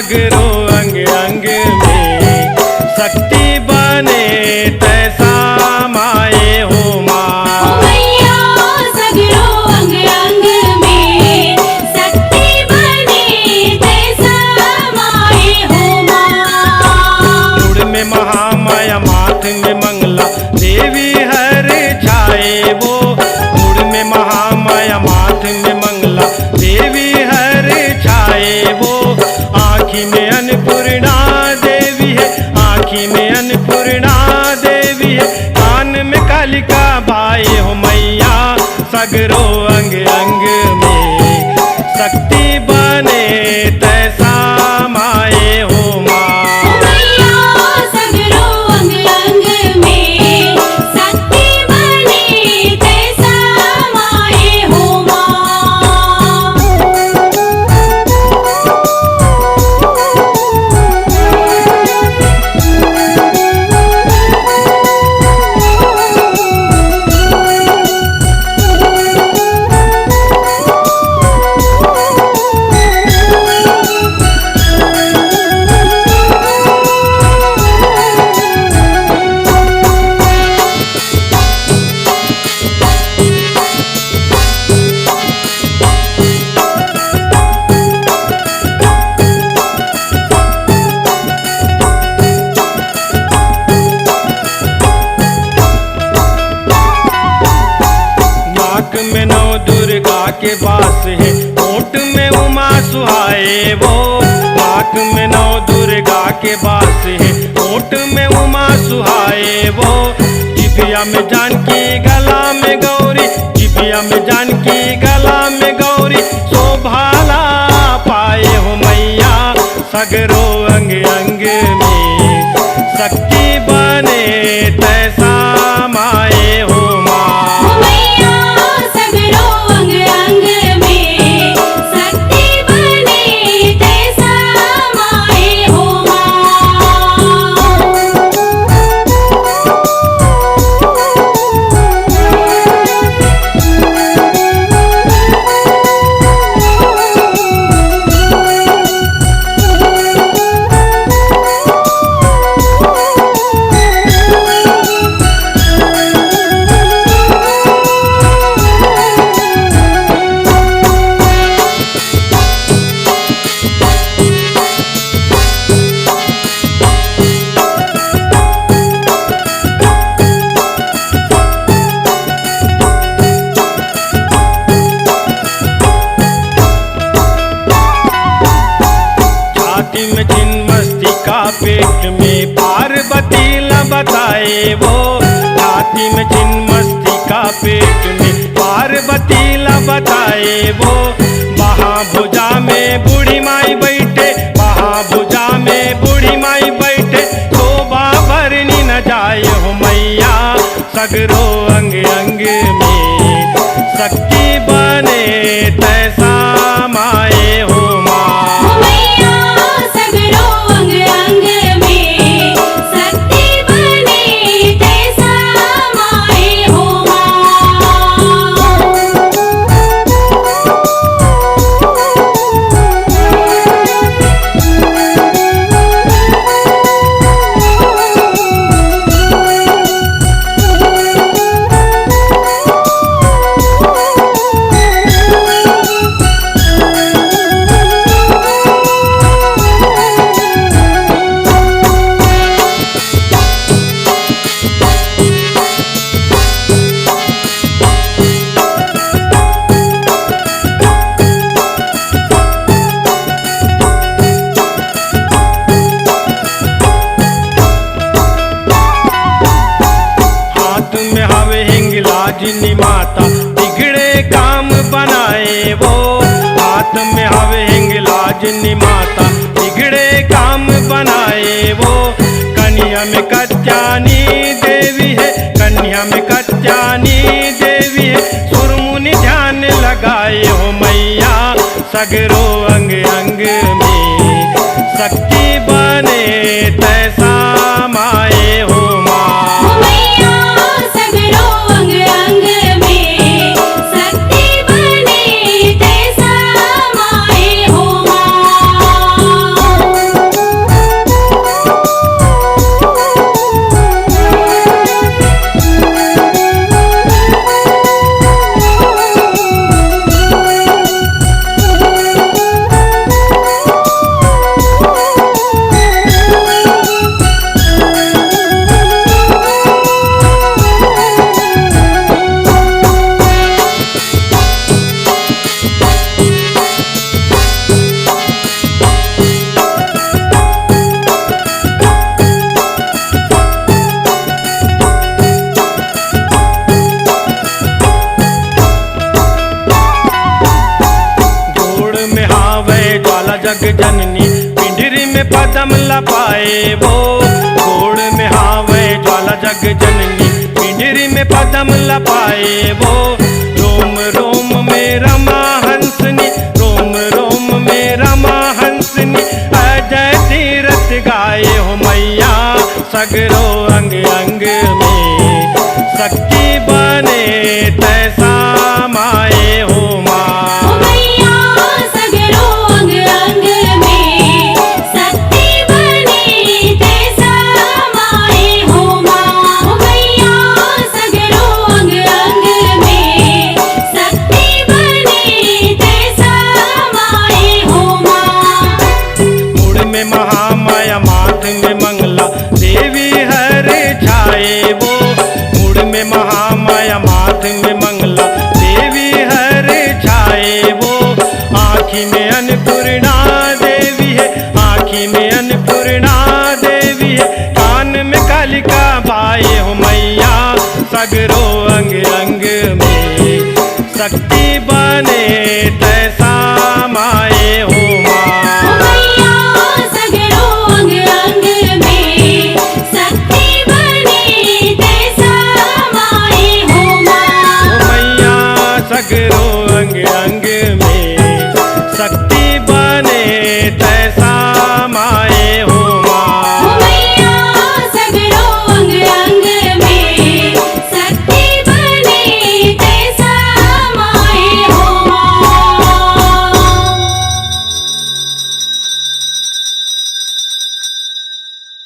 सगरो अंग अंग में शक्ति बने तैसा माए हो माँ। मैया सगरो अंग अंग में शक्ति बने तैसा माए हो माँ। मुड़ में महामाया माथ में मंगला देवी हर छाए वो। मुड़ में महामाया माथ में मंगला देवी हर छाए वो। आँखी में अन्नपूर्णा देवी है, आँखी में अन्नपूर्णा देवी है, कान में कालिका भाई हो मैया। सगरो अंग अंग में शक्ति बने तैसा माए हो माँ। मैया सगरो अंग अंग में शक्ति बने तैसा माए हो माँ। नाक में नौ दुर्गा के वास है, ओठ में उमा सुहाए वो। नाक में नौ दुर्गा के वास है, ओठ में उमा सुहाए वो। जिभिया में जानकी गला में गौरी, जिभिया में जानकी गला में गौरी, शोभाला पाए हो मैया। सगरो अंग अंग में शक्ति बने तैसा माए हो माँ। मैया सगरो अंग अंग में शक्ति बने तैसा माए हो माँ। छाती में छिन्नमस्तिका पेट में पार्वती ल बताए वो। छाती में छिन्नमस्तिका पेट में पार्वती ल बताए वो। महाभुजा में बूढ़ी माई बैठे, महाभुजा में बूढ़ी माई बैठे, शोभा भरनी न जाए हो मैया। सगरो अंग अंग में शक्ति बने तैसा माए हो माँ। मैया सगरो अंग अंग में शक्ति बने तैसा माए हो माँ। हाथ में हवे हिंगलाजनी माता, बिगड़े काम बनाए वो। हाथ में हवे हिंगलाजनी माता, बिगड़े काम बनाए वो। कन्या में कत्यानी देवी है, कन्या में कत्यानी देवी है, सुरमुनि ध्यान लगाए हो मैया। सगरो अंग अंग में शक्ति बने तैसा माए हो माँ। मैया सगरो अंग अंग में शक्ति बने तैसा माए हो माँ। जग जननी पिंडरी में पदम लपाए वो, गोड़ में हावे ज्वाला जग जननी पिंडरी में पदम लपाए वो। रोम रोम में रमा हंसनी, रोम रोम में रमा हंसनी, अजय तीरथ गाए हो मैया सगरो अंग अंग में, शक्ति बने तैसा माए हो माँ। ओ मैया सगरो अंग अंग में शक्ति बने तैसा माए हो माँ। ओ मैया सगरो अंग अंग में शक्ति बने तैसा माए हो माँ। मुड़ में महामाया माथ में मंगला देवी हर छाए वो, मुड़ में महामाया माथ में मंगला देवी हर छाए वो। आँखी में अन्नपूर्णा देवी है, आँखी में अन्नपूर्णा देवी है,